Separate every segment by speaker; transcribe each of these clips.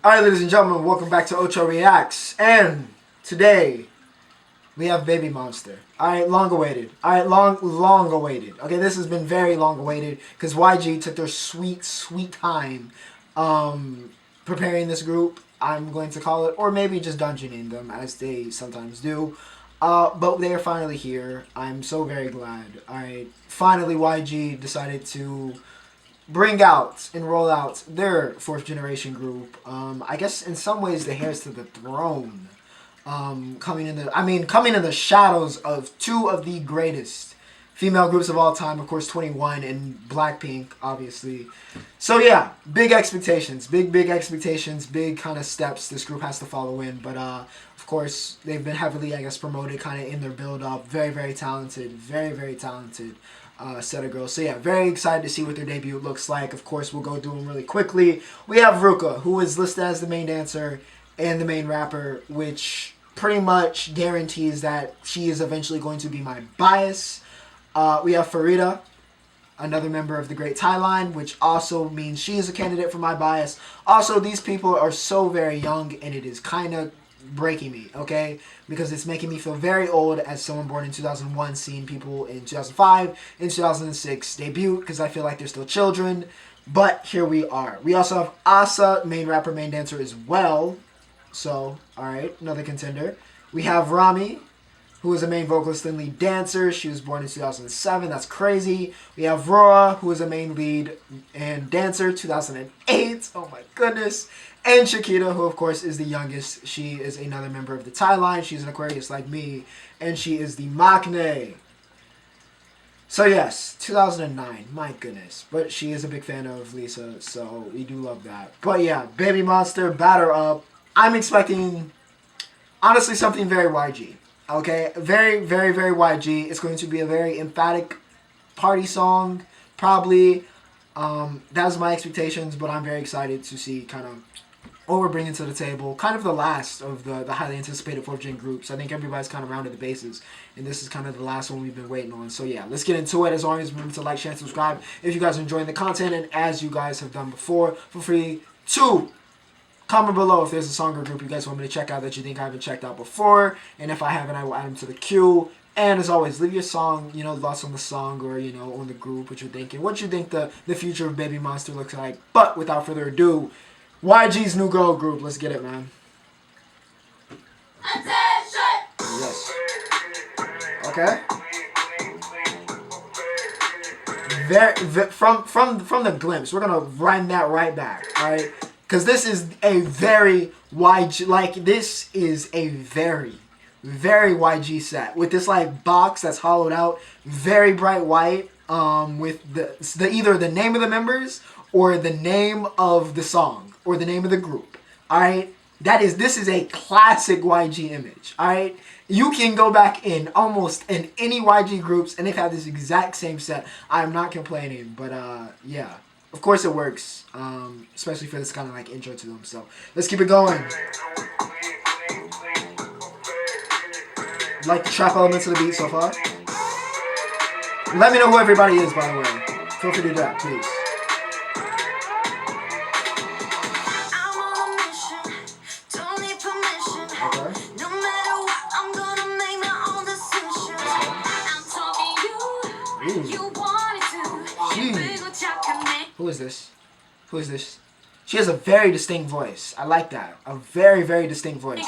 Speaker 1: Alright, ladies and gentlemen, welcome back to Ocho Reacts. And today, we have Babymonster. Alright, long awaited. Alright, long awaited. Okay, this has been very long awaited because YG took their sweet time preparing this group, I'm going to call it, or maybe just dungeoning them as they sometimes do. But they are finally here. I'm so very glad. Alright, finally YG decided to bring out and roll out their fourth generation group. I guess in some ways the heirs to the throne. Coming in the shadows of two of the greatest female groups of all time, of course 21 and Blackpink, obviously. So yeah, big expectations, big expectations, big kind of steps this group has to follow in. But of course they've been heavily, I guess, promoted kind of in their build up. Very talented, very talented. Set of girls. So yeah, very excited to see what their debut looks like. Of course, we'll go through them really quickly. We have Ruka, who is listed as the main dancer and the main rapper, which pretty much guarantees that she is eventually going to be my bias. We have Farida, another member of the Great Thai Line, which also means she is a candidate for my bias. Also, these people are so very young, and it is kind of breaking me, okay? Because it's making me feel very old as someone born in 2001, seeing people in 2005 and 2006 debut, because I feel like they're still children. But here we are. We also have Asa, main rapper, main dancer as well. So, alright, another contender. We have Rami, who is a main vocalist and lead dancer. She was born in 2007. That's crazy. We have Rora, who is a main lead and dancer, 2008. Oh my goodness. And Shakira, who of course is the youngest. She is another member of the Thai Line. She's an Aquarius like me. And she is the Maknae. So yes, 2009. My goodness. But she is a big fan of Lisa, so we do love that. But yeah, Babymonster, Batter Up. I'm expecting, honestly, something very YG. Okay, very YG. It's going to be a very emphatic party song, probably. That's my expectations, but I'm very excited to see kind of what we're bringing to the table. Kind of the last of the highly anticipated 4th gen groups. I think everybody's kind of rounded the bases, and this is kind of the last one we've been waiting on. So yeah, let's get into it. As always, remember to like, share, and subscribe if you guys are enjoying the content, and as you guys have done before, feel free to comment below if there's a song or group you guys want me to check out that you think I haven't checked out before. And if I haven't, I will add them to the queue. And as always, leave your song, thoughts on the song or, on the group, what you're thinking. What you think the future of Babymonster looks like. But without further ado, YG's new girl group. Let's get it, man. Yes. Okay. From the glimpse, we're going to run that right back, alright? Because this is a very YG, this is a very YG set. With this, box that's hollowed out, very bright white, with the either the name of the members or the name of the song or the name of the group. Alright? This is a classic YG image. Alright? You can go back in any YG groups and they've had this exact same set. I'm not complaining, but yeah. Of course it works, especially for this kind of intro to them. So let's keep it going. Like the trap elements of the beat so far. Let me know who everybody is, by the way. Feel free to do that, please. Who is this? Who is this? She has a very distinct voice. I like that. A very distinct voice.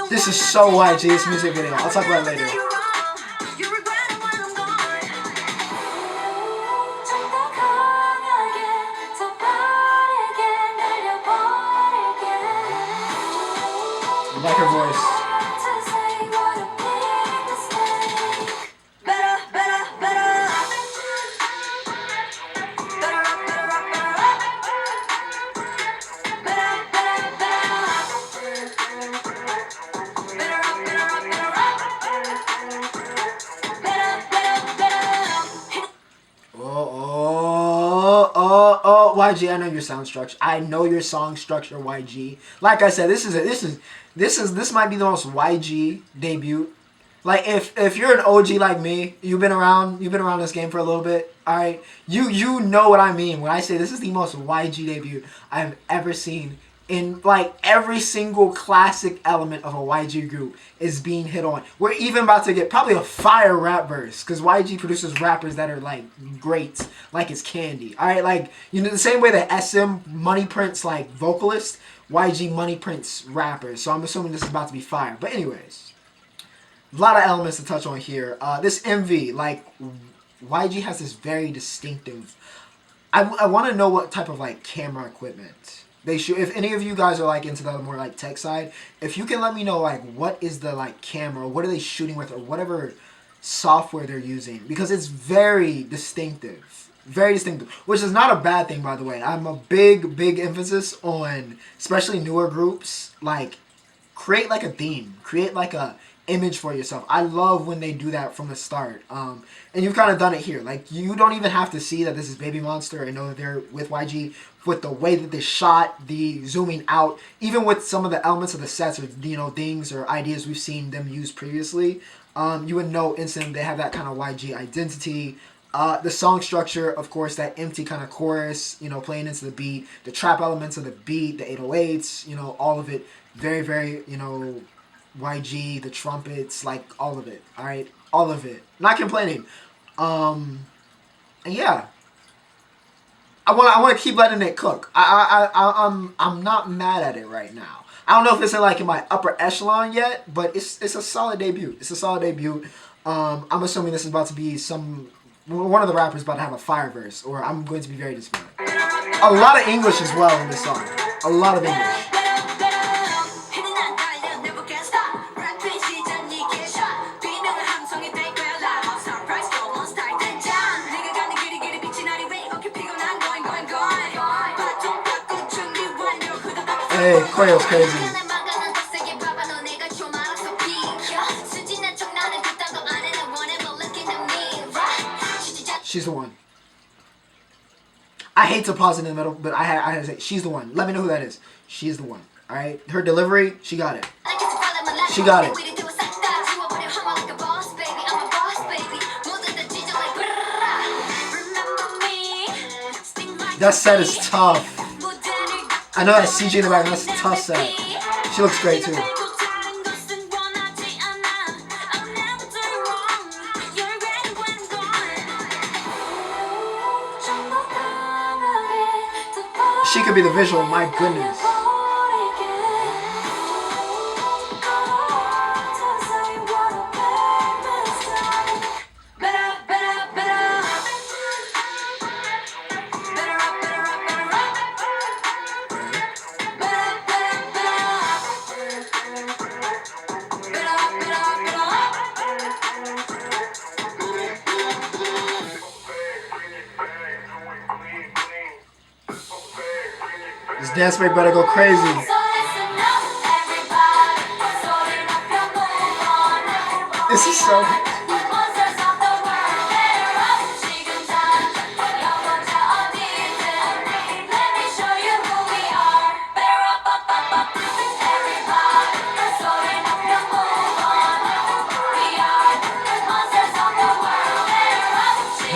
Speaker 1: This is so YG, this music video. I'll talk about it later. I like her voice. YG, I know your sound structure. I know your song structure, YG. Like I said, this might be the most YG debut. Like if you're an OG like me, you've been around this game for a little bit. All right, you know what I mean when I say this is the most YG debut I've ever seen. In like every single classic element of a YG group is being hit on. We're even about to get probably a fire rap verse because YG produces rappers that are like great, like it's candy. All right, like you know the same way that SM money prints like vocalists, YG money prints rappers. So I'm assuming this is about to be fire. But anyways, a lot of elements to touch on here. This MV, like YG has this very distinctive. I want to know what type of like camera equipment they shoot. If any of you guys are like into the more like tech side, if you can let me know like what is the like camera, what are they shooting with, or whatever software they're using, because it's very distinctive, which is not a bad thing, by the way. I'm a big emphasis on especially newer groups, like create like a theme, create like a image for yourself. I love when they do that from the start. And you've kind of done it here. Like you don't even have to see that this is Babymonster and know that they're with YG. With the way that they shot, the zooming out, even with some of the elements of the sets or things or ideas we've seen them use previously, you would know instantly they have that kind of YG identity. The song structure, of course, that empty kind of chorus, playing into the beat, the trap elements of the beat, the 808s, all of it, very, very, YG, the trumpets, like all of it. All right, all of it. Not complaining. And yeah, I want to keep letting it cook. I'm not mad at it right now. I don't know if it's in my upper echelon yet, but it's a solid debut. It's a solid debut. I'm assuming this is about to be one of the rappers about to have a fire verse, or I'm going to be very disappointed. A lot of English as well in this song. A lot of English. Hey, choreo's crazy. She's the one. I hate to pause in the middle, but I had to say, she's the one. Let me know who that is. She's the one. Alright? Her delivery, she got it. She got it. That set is tough. I know that CG in the back, that's a tough set. She looks great too. She could be the visual, my goodness. This dance break better go crazy. This is so...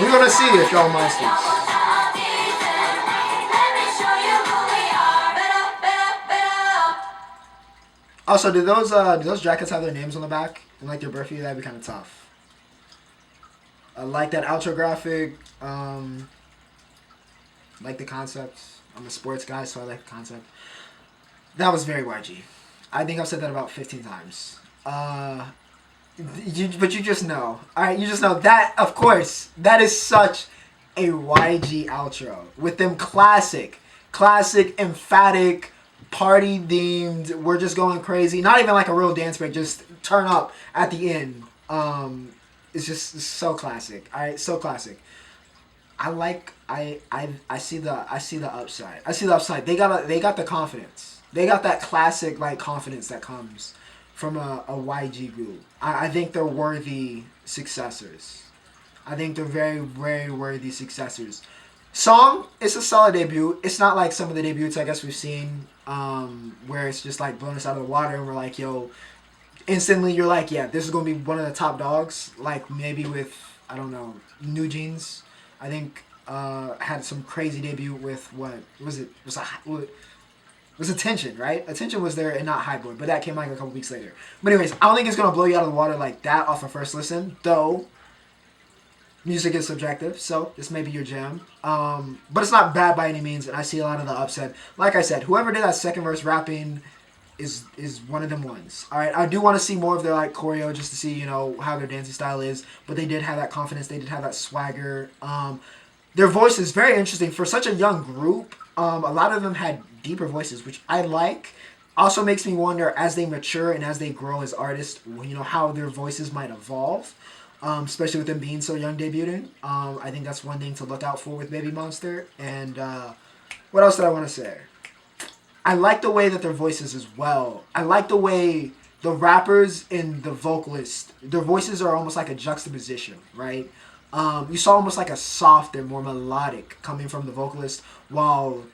Speaker 1: We're gonna see if y'all monsters. Also, do those jackets have their names on the back and like their birthday? That'd be kind of tough. I like that outro graphic. Like the concept. I'm a sports guy, so I like the concept. That was very YG. I think I've said that about 15 times. But you just know. Alright, you just know that, of course, that is such a YG outro. With them classic, emphatic, party themed, we're just going crazy. Not even like a real dance break, just turn up at the end. It's just so classic. Alright, so classic. I see the upside. I see the upside. They got the confidence. They got that classic like confidence that comes from a YG group. I think they're worthy successors. I think they're very, very worthy successors. Song, it's a solid debut. It's not like some of the debuts I guess we've seen, where it's just like blowing us out of the water and we're like, yo, instantly you're like, yeah, this is gonna be one of the top dogs. Like maybe with, I don't know, New Jeans. I think had some crazy debut with what was it? Was Attention, right? Attention was there and not High Boy, but that came like a couple weeks later. But anyways, I don't think it's gonna blow you out of the water like that off a first listen, though. Music is subjective, so this may be your jam. But it's not bad by any means, and I see a lot of the upset. Like I said, whoever did that second verse rapping is one of them ones. All right, I do want to see more of their like choreo just to see how their dancing style is. But they did have that confidence. They did have that swagger. Their voice is very interesting for such a young group. A lot of them had deeper voices, which I like. Also makes me wonder as they mature and as they grow as artists, how their voices might evolve. Especially with them being so young debuting. I think that's one thing to look out for with Babymonster. And what else did I want to say? I like the way that their voices as well. I like the way the rappers and the vocalists, their voices are almost like a juxtaposition, right? You saw almost like a softer, more melodic coming from the vocalist, while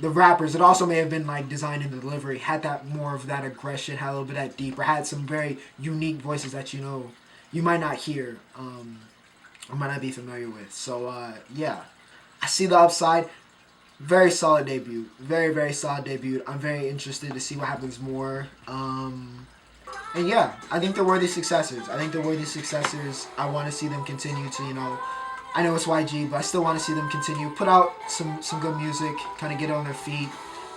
Speaker 1: the rappers, it also may have been like designed in the delivery, had that more of that aggression, had a little bit of that deeper, had some very unique voices that you might not hear, or might not be familiar with. So, yeah. I see the upside. Very solid debut. Very, very solid debut. I'm very interested to see what happens more. And yeah, I think they're worthy successors. I I want to see them continue to, I know it's YG, but I still want to see them continue. Put out some good music, kind of get on their feet.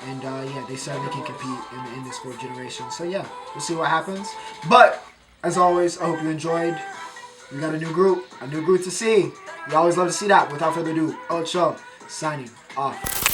Speaker 1: And, yeah, they certainly can compete in this fourth generation. So, yeah, we'll see what happens. But as always, I hope you enjoyed. We got a new group to see. We always love to see that. Without further ado, Ocho signing off.